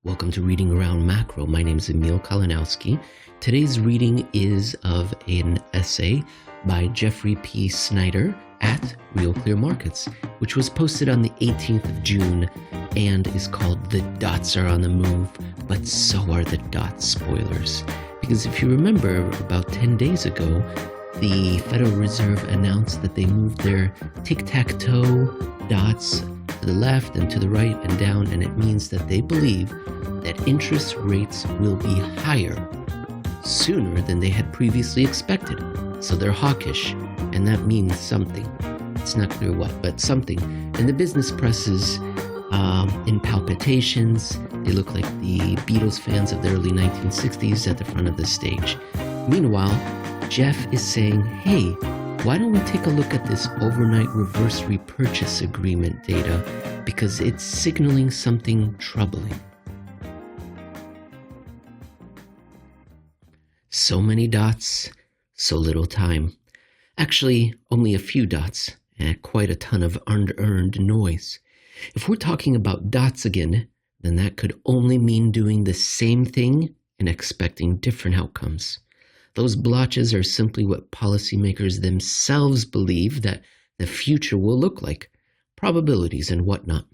Welcome to Reading Around Macro. My name is Emil Kalinowski. Today's reading is of an essay by Jeffrey P. Snider at Real Clear Markets, which was posted on the 18th of June and is called "The Dots Are on the Move, but So Are the Dots." Spoilers. Because if you remember, about 10 days ago, the Federal Reserve announced that they moved their tic-tac-toe dots to the left and to the right and down, and it means that they believe that interest rates will be higher sooner than they had previously expected. So they're hawkish, and that means something. It's not clear what, but something. And the business press is in palpitations. They look like the Beatles fans of the early 1960s at the front of the stage. Meanwhile, Jeff is saying, hey, why don't we take a look at this overnight reverse repurchase agreement data, because it's signaling something troubling. So many dots, so little time. Actually, only a few dots, and quite a ton of unearned noise. If we're talking about dots again, then that could only mean doing the same thing and expecting different outcomes. Those blotches are simply what policymakers themselves believe that the future will look like, probabilities and whatnot.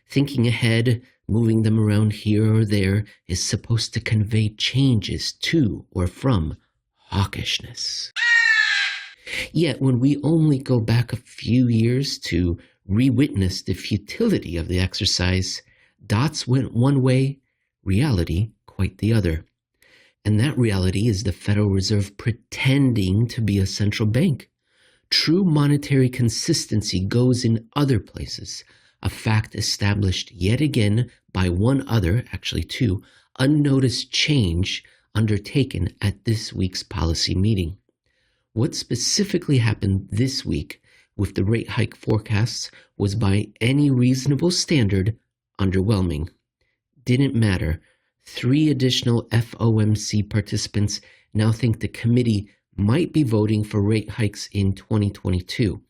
Thinking ahead, moving them around here or there is supposed to convey changes to or from hawkishness. Yet when we only go back a few years to re-witness the futility of the exercise, dots went one way, reality quite the other. And that reality is the Federal Reserve pretending to be a central bank. True monetary consistency goes in other places, a fact established yet again by one other, actually two, unnoticed change undertaken at this week's policy meeting. What specifically happened this week with the rate hike forecasts was by any reasonable standard underwhelming. Didn't matter. 3 additional FOMC participants now think the committee might be voting for rate hikes in 2022.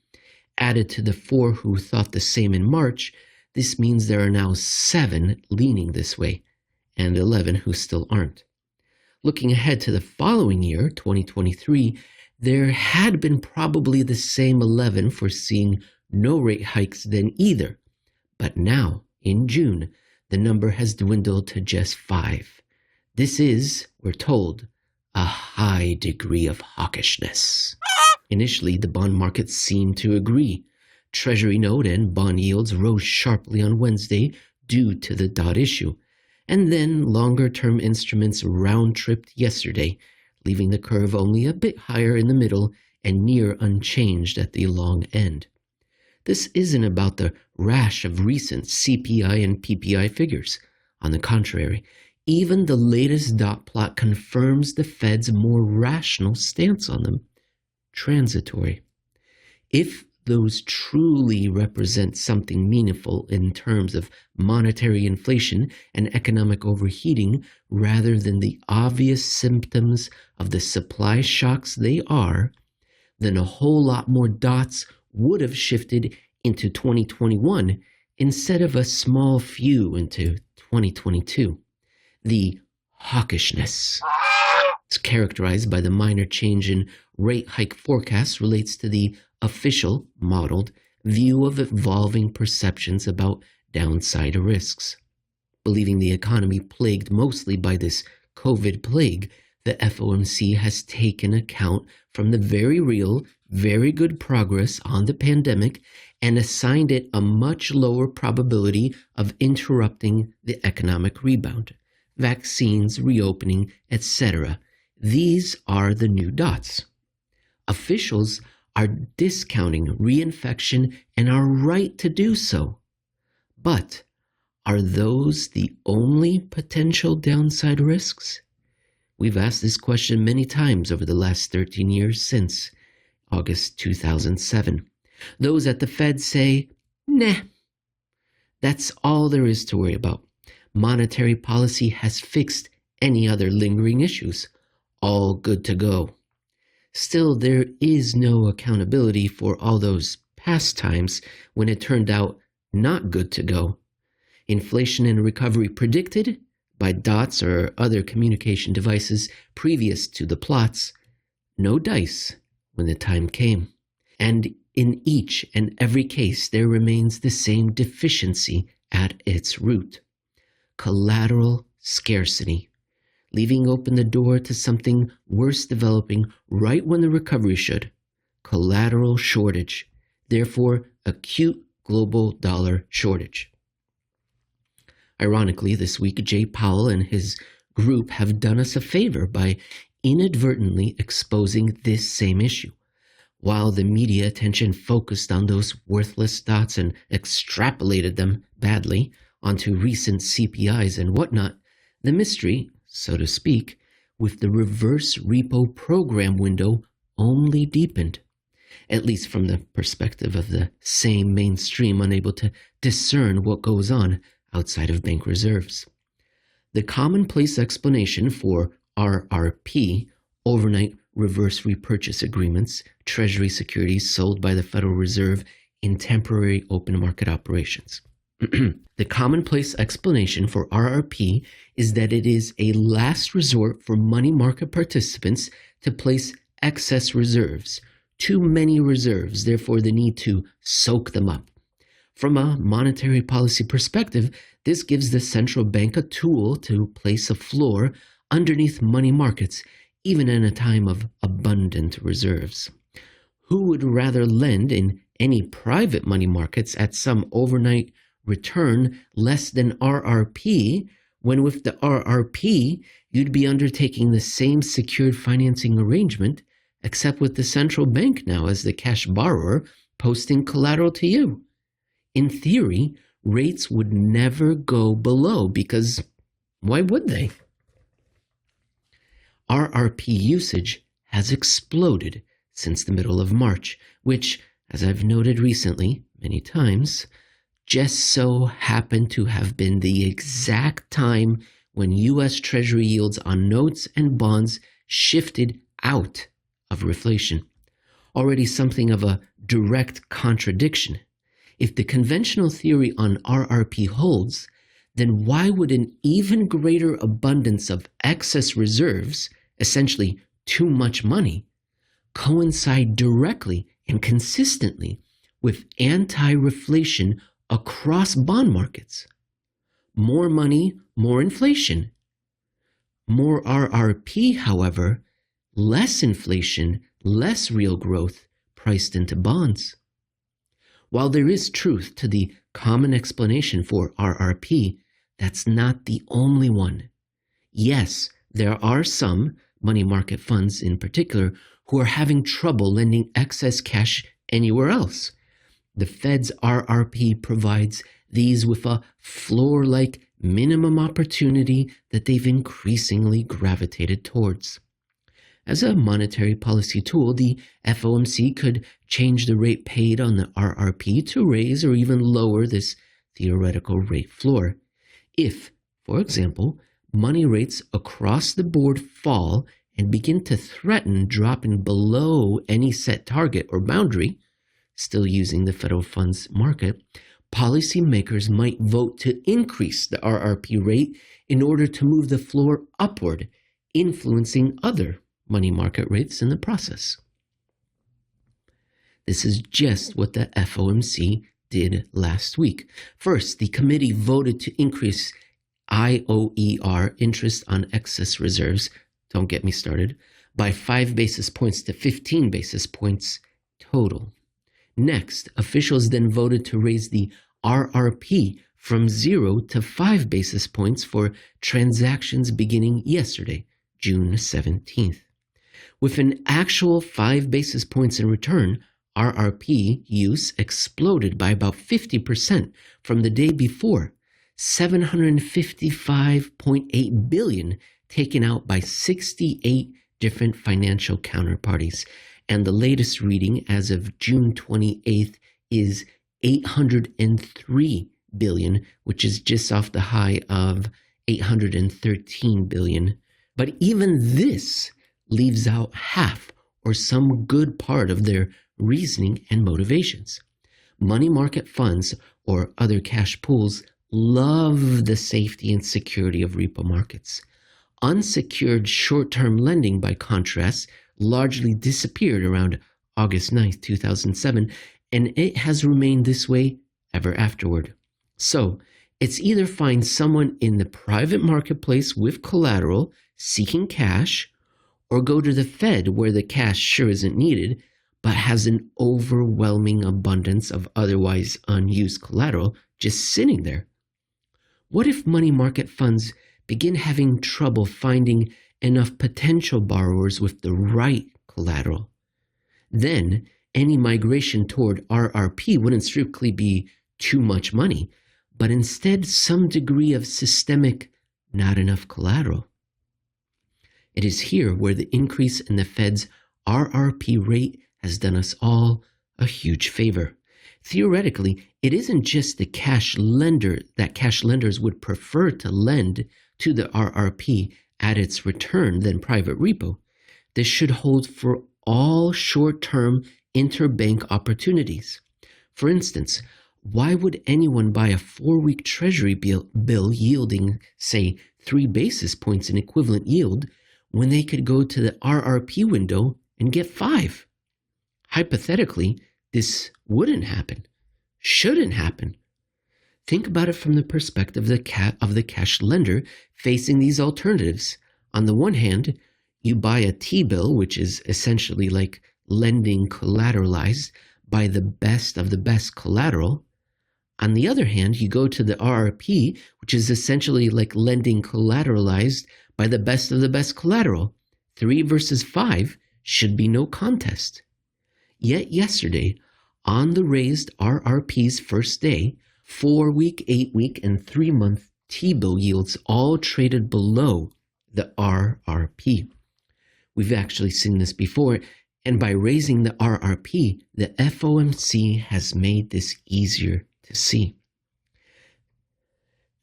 Added to the 4 who thought the same in March, this means there are now 7 leaning this way, and 11 who still aren't. Looking ahead to the following year, 2023, there had been probably the same 11 foreseeing no rate hikes then either. But now, in June, the number has dwindled to just 5. This is, we're told, a high degree of hawkishness. Initially, the bond market seemed to agree. Treasury note and bond yields rose sharply on Wednesday due to the dot issue. And then longer-term instruments round-tripped yesterday, leaving the curve only a bit higher in the middle and near unchanged at the long end. This isn't about the rash of recent CPI and PPI figures. On the contrary, even the latest dot plot confirms the Fed's more rational stance on them. Transitory. If those truly represent something meaningful in terms of monetary inflation and economic overheating rather than the obvious symptoms of the supply shocks they are, then a whole lot more dots would have shifted into 2021 instead of a small few into 2022. The hawkishness is characterized by the minor change in rate hike forecasts relates to the official, modeled view of evolving perceptions about downside risks. Believing the economy plagued mostly by this COVID plague, the FOMC has taken account from the very real, very good progress on the pandemic and assigned it a much lower probability of interrupting the economic rebound, vaccines, reopening, etc. These are the new dots. Officials are discounting reinfection and are right to do so. But are those the only potential downside risks? We've asked this question many times over the last 13 years since August 2007. Those at the Fed say, nah, that's all there is to worry about. Monetary policy has fixed any other lingering issues. All good to go. Still, there is no accountability for all those past times when it turned out not good to go. Inflation and recovery predicted, by dots or other communication devices previous to the plots, no dice when the time came. And in each and every case, there remains the same deficiency at its root: collateral scarcity, leaving open the door to something worse developing right when the recovery should: collateral shortage, therefore acute global dollar shortage. Ironically, this week, Jay Powell and his group have done us a favor by inadvertently exposing this same issue. While the media attention focused on those worthless dots and extrapolated them badly onto recent CPIs and whatnot, the mystery, so to speak, with the reverse repo program window only deepened, at least from the perspective of the same mainstream unable to discern what goes on outside of bank reserves. The commonplace explanation for RRP, overnight reverse repurchase agreements, Treasury securities sold by the Federal Reserve in temporary open market operations. The commonplace explanation for RRP is that it is a last resort for money market participants to place excess reserves, too many reserves, therefore the need to soak them up. From a monetary policy perspective, this gives the central bank a tool to place a floor underneath money markets, even in a time of abundant reserves. Who would rather lend in any private money markets at some overnight return less than RRP, when with the RRP, you'd be undertaking the same secured financing arrangement, except with the central bank now as the cash borrower posting collateral to you? In theory, rates would never go below, because why would they? RRP usage has exploded since the middle of March, which, as I've noted recently many times, just so happened to have been the exact time when U.S. Treasury yields on notes and bonds shifted out of reflation. Already something of a direct contradiction. If the conventional theory on RRP holds, then why would an even greater abundance of excess reserves, essentially too much money, coincide directly and consistently with anti-reflation across bond markets? More money, more inflation. More RRP, however, less inflation, less real growth priced into bonds. While there is truth to the common explanation for RRP, that's not the only one. Yes, there are some, money market funds in particular, who are having trouble lending excess cash anywhere else. The Fed's RRP provides these with a floor-like minimum opportunity that they've increasingly gravitated towards. As a monetary policy tool, the FOMC could change the rate paid on the RRP to raise or even lower this theoretical rate floor. If, for example, money rates across the board fall and begin to threaten dropping below any set target or boundary, still using the federal funds market, policymakers might vote to increase the RRP rate in order to move the floor upward, influencing other money market rates in the process. This is just what the FOMC did last week. First, the committee voted to increase IOER, interest on excess reserves, don't get me started, by 5 basis points to 15 basis points total. Next, officials then voted to raise the RRP from 0 to 5 basis points for transactions beginning yesterday, June 17th. With an actual 5 basis points in return, RRP use exploded by about 50% from the day before, $755.8 billion taken out by 68 different financial counterparties. And the latest reading as of June 28th is $803 billion, which is just off the high of $813 billion. But even this leaves out half or some good part of their reasoning and motivations. Money market funds or other cash pools love the safety and security of repo markets. Unsecured short-term lending, by contrast, largely disappeared around August 9th, 2007, and it has remained this way ever afterward. So, it's either find someone in the private marketplace with collateral seeking cash, or go to the Fed where the cash sure isn't needed, but has an overwhelming abundance of otherwise unused collateral just sitting there. What if money market funds begin having trouble finding enough potential borrowers with the right collateral? Then any migration toward RRP wouldn't strictly be too much money, but instead some degree of systemic not enough collateral. It is here where the increase in the Fed's RRP rate has done us all a huge favor. Theoretically, it isn't just the cash lenders would prefer to lend to the RRP at its return than private repo. This should hold for all short-term interbank opportunities. For instance, why would anyone buy a 4-week Treasury bill yielding, say, 3 basis points in equivalent yield when they could go to the RRP window and get 5? Hypothetically, this wouldn't happen, shouldn't happen. Think about it from the perspective of the cash lender facing these alternatives. On the one hand, you buy a T-bill, which is essentially like lending collateralized by the best of the best collateral. On the other hand, you go to the RRP, which is essentially like lending collateralized by the best of the best collateral. 3 versus 5 should be no contest. Yet yesterday, on the raised RRP's first day, 4-week, 8-week, and 3-month T-bill yields all traded below the RRP. We've actually seen this before, and by raising the RRP, the FOMC has made this easier to see.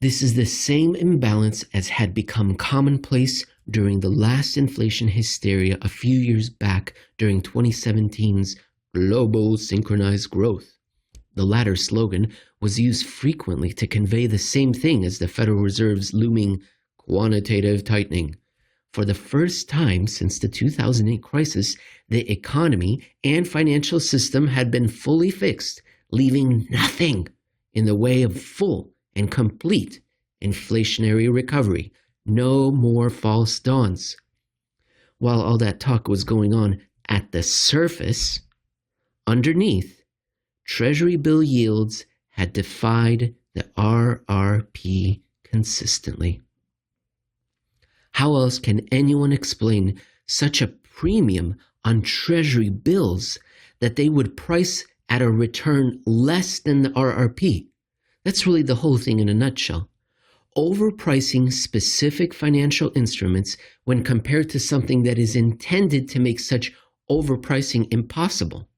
This is the same imbalance as had become commonplace during the last inflation hysteria a few years back during 2017's global synchronized growth. The latter slogan was used frequently to convey the same thing as the Federal Reserve's looming quantitative tightening. For the first time since the 2008 crisis, the economy and financial system had been fully fixed, leaving nothing in the way of full and complete inflationary recovery. No more false dawns. While all that talk was going on at the surface, underneath, Treasury bill yields had defied the RRP consistently. How else can anyone explain such a premium on Treasury bills that they would price at a return less than the RRP? That's really the whole thing in a nutshell. Overpricing specific financial instruments when compared to something that is intended to make such overpricing impossible.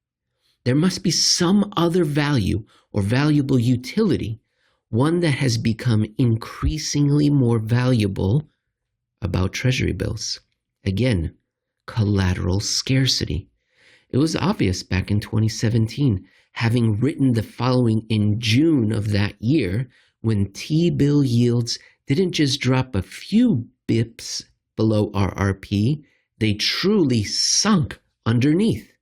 There must be some other value or valuable utility, one that has become increasingly more valuable about Treasury bills. Again, collateral scarcity. It was obvious back in 2017, having written the following in June of that year, when T-bill yields didn't just drop a few bips below RRP, they truly sunk underneath.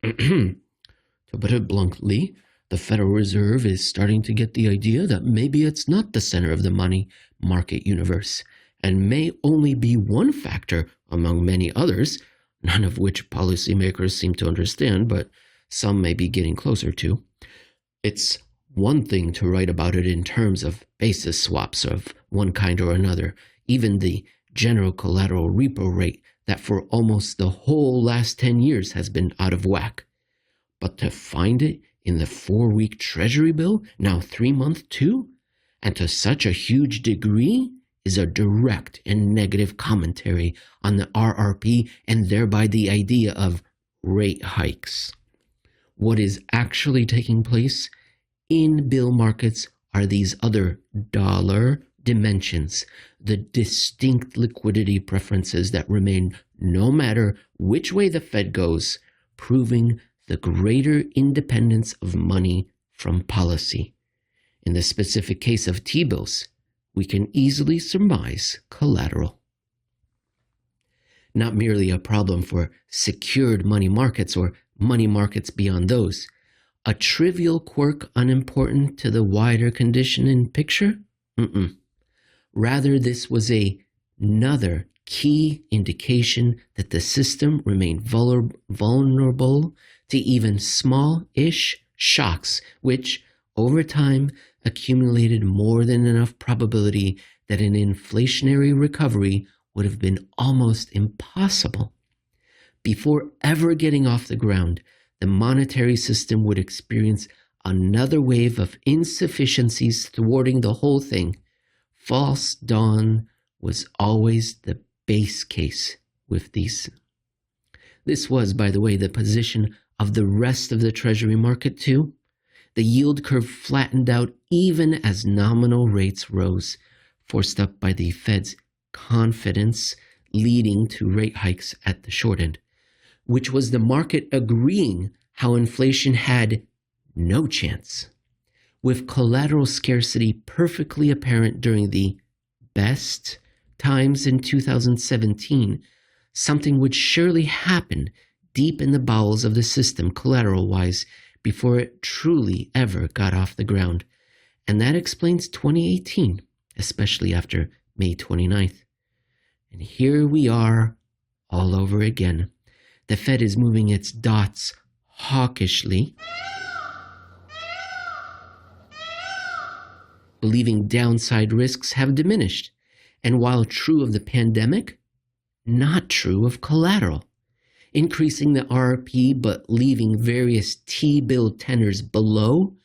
To put it bluntly, the Federal Reserve is starting to get the idea that maybe it's not the center of the money market universe, and may only be one factor among many others, none of which policymakers seem to understand, but some may be getting closer to. It's one thing to write about it in terms of basis swaps of one kind or another, even the general collateral repo rate that for almost the whole last 10 years has been out of whack. But to find it in the 4-week Treasury bill, now 3-month too, and to such a huge degree, is a direct and negative commentary on the RRP and thereby the idea of rate hikes. What is actually taking place in bill markets are these other dollar dimensions, the distinct liquidity preferences that remain no matter which way the Fed goes, proving the greater independence of money from policy. In the specific case of T-bills, we can easily surmise collateral. Not merely a problem for secured money markets or money markets beyond those, a trivial quirk unimportant to the wider condition and picture? Rather, this was another key indication that the system remained vulnerable to even small-ish shocks, which, over time, accumulated more than enough probability that an inflationary recovery would have been almost impossible. Before ever getting off the ground, the monetary system would experience another wave of insufficiencies thwarting the whole thing. False dawn was always the base case with these. This was, by the way, the position of the rest of the Treasury market too. The yield curve flattened out even as nominal rates rose, forced up by the Fed's confidence leading to rate hikes at the short end, which was the market agreeing how inflation had no chance. With collateral scarcity perfectly apparent during the best times in 2017, something would surely happen deep in the bowels of the system collateral-wise before it truly ever got off the ground. And that explains 2018, especially after May 29th. And here we are all over again. The Fed is moving its dots hawkishly, believing downside risks have diminished. And while true of the pandemic, not true of collateral. Increasing the RRP but leaving various T-bill tenors below,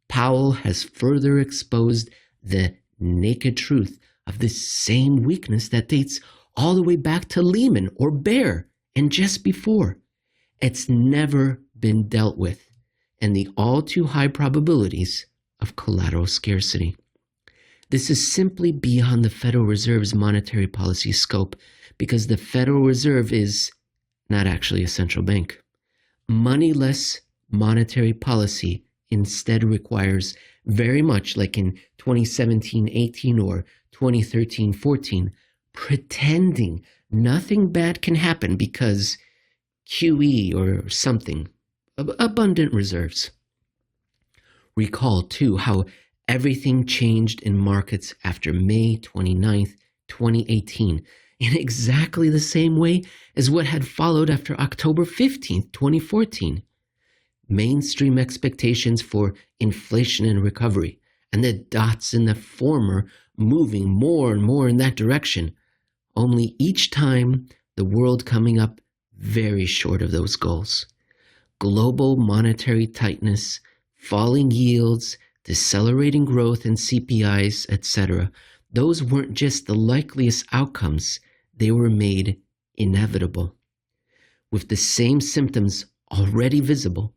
Powell has further exposed the naked truth of this same weakness that dates all the way back to Lehman or Bear and just before. It's never been dealt with, and the all too high probabilities of collateral scarcity. This is simply beyond the Federal Reserve's monetary policy scope because the Federal Reserve is not actually a central bank. Moneyless monetary policy instead requires, very much like in 2017-18 or 2013-14, pretending nothing bad can happen because QE or something, abundant reserves. Recall, too, how everything changed in markets after May 29th, 2018, in exactly the same way as what had followed after October 15th, 2014. Mainstream expectations for inflation and recovery, and the dots in the former moving more and more in that direction, only each time the world coming up very short of those goals. Global monetary tightness, falling yields, decelerating growth in CPIs, etc. Those weren't just the likeliest outcomes, they were made inevitable. With the same symptoms already visible,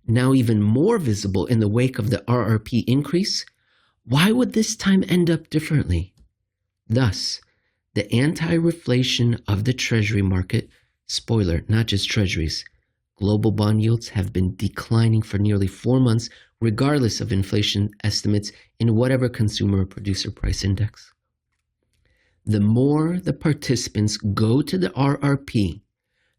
now even more visible in the wake of the RRP increase, why would this time end up differently? Thus, the anti-reflation of the Treasury market, spoiler, not just Treasuries, global bond yields have been declining for nearly 4 months, regardless of inflation estimates in whatever consumer or producer price index. The more the participants go to the RRP,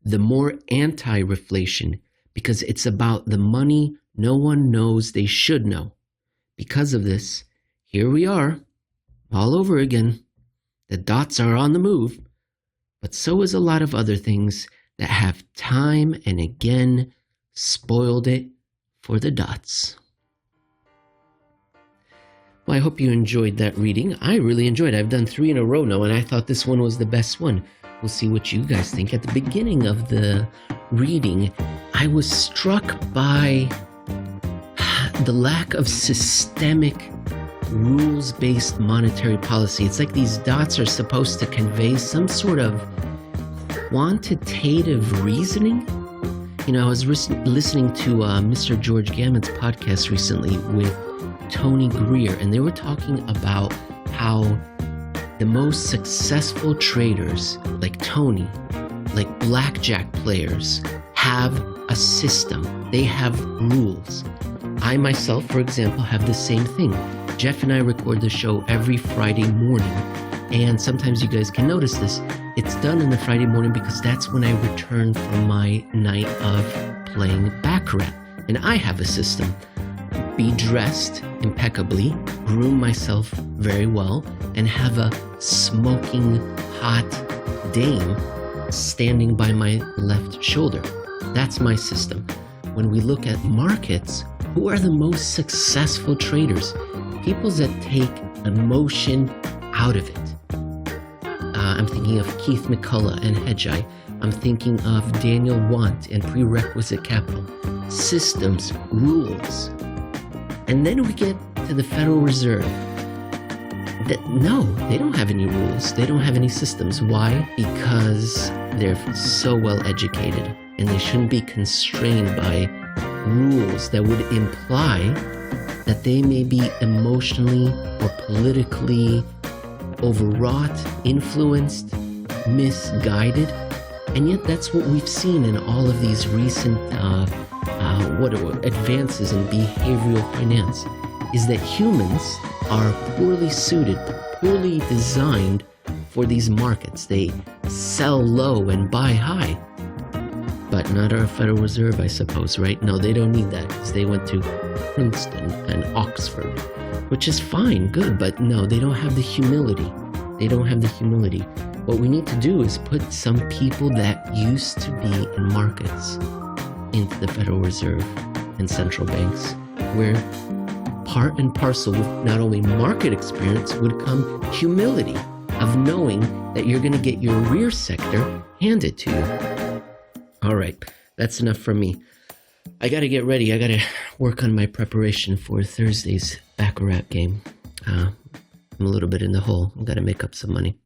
the more anti-reflation, because it's about the money no one knows they should know. Because of this, here we are, all over again. The dots are on the move, but so is a lot of other things that have time and again spoiled it for the dots. Well, I hope you enjoyed that reading. I really enjoyed it. I've done 3 in a row now, and I thought this one was the best one. We'll see what you guys think. At the beginning of the reading, I was struck by the lack of systemic rules-based monetary policy. It's like these dots are supposed to convey some sort of quantitative reasoning. You know, I was listening to Mr. George Gammon's podcast recently with Tony Greer, and they were talking about how the most successful traders, like Tony, like blackjack players, have a system. They have rules. I myself, for example, have the same thing. Jeff and I record the show every Friday morning, and sometimes you guys can notice this. It's done on the Friday morning because that's when I return from my night of playing Baccarat. And I have a system. Be dressed impeccably, groom myself very well, and have a smoking hot dame standing by my left shoulder. That's my system. When we look at markets, who are the most successful traders? People that take emotion out of it. I'm thinking of Keith McCullough and Hedgeye. I'm thinking of Daniel Want and Prerequisite Capital. Systems, rules. And then we get to the Federal Reserve. No, they don't have any rules. They don't have any systems. Why? Because they're so well educated and they shouldn't be constrained by rules that would imply that they may be emotionally or politically overwrought, influenced, misguided. And yet that's what we've seen in all of these recent advances in behavioral finance, is that humans are poorly suited, poorly designed for these markets. They sell low and buy high. But not our Federal Reserve, I suppose, right? No, they don't need that because they went to Princeton and Oxford, which is fine, good, but no, they don't have the humility. They don't have the humility. What we need to do is put some people that used to be in markets into the Federal Reserve and central banks, where part and parcel with not only market experience would come humility of knowing that you're going to get your rear sector handed to you. All right, that's enough from me. I got to get ready. I got to work on my preparation for Thursday's Baccarat game. I'm a little bit in the hole. I got to make up some money.